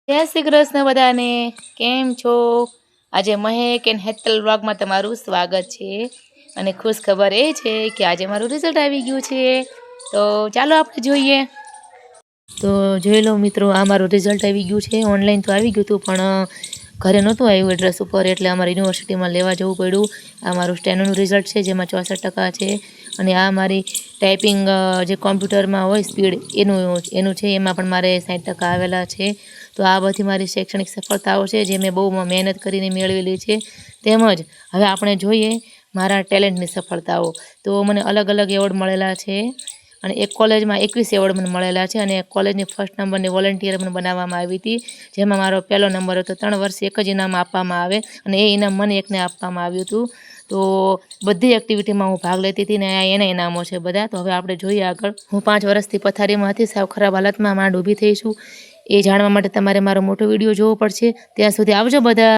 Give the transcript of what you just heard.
જય શ્રી કૃષ્ણ બધાને. કેમ છો? આજે મહેક એન્ડ હેતલ વ્લોગમાં તમારું સ્વાગત છે. અને ખુશ ખબર એ છે કે આજે મારું રિઝલ્ટ આવી ગયું છે. તો ચાલો આપણે જોઈએ. તો જોઈ લો મિત્રો, આ મારું રિઝલ્ટ આવી ગયું છે. ઓનલાઈન તો આવી ગયું હતું, પણ ઘરે નહોતું આવ્યું એડ્રેસ ઉપર, એટલે અમારે યુનિવર્સિટીમાં લેવા જવું પડ્યું. આ મારું સ્ટેનોનું રિઝલ્ટ છે, જેમાં 64% છે. અને આ મારી ટાઈપિંગ જે કોમ્પ્યુટરમાં હોય સ્પીડ, એનું છે. એમાં પણ મારે 60% આવેલા છે. તો આ બધી મારી શૈક્ષણિક સફળતાઓ છે, જે મેં બહુ મહેનત કરીને મેળવેલી છે. તેમજ હવે આપણે જોઈએ મારા ટેલેન્ટની સફળતાઓ. તો મને અલગ અલગ એવોર્ડ મળેલા છે. અને એક કોલેજમાં 21 એવોર્ડ મને મળેલા છે. અને એક કોલેજની ફર્સ્ટ નંબરની વોલેન્ટિયર મને બનાવવામાં આવી હતી, જેમાં મારો પહેલો નંબર હતો. 3 વર્ષે એક જ ઇનામ આપવામાં આવે, અને એ ઇનામ મને એકને આપવામાં આવ્યું હતું. તો બધી એક્ટિવિટીમાં હું ભાગ લેતી હતી, ને એના ઇનામો છે બધા. તો હવે આપણે જોઈએ આગળ. હું 5 વર્ષથી પથારીમાં હતી, સાવ ખરાબ હાલતમાં માંડ ઊભી થઈ છું. એ જાણવા માટે તમારે મારો મોટો વિડીયો જોવો પડશે. ત્યાં સુધી આવજો બધા.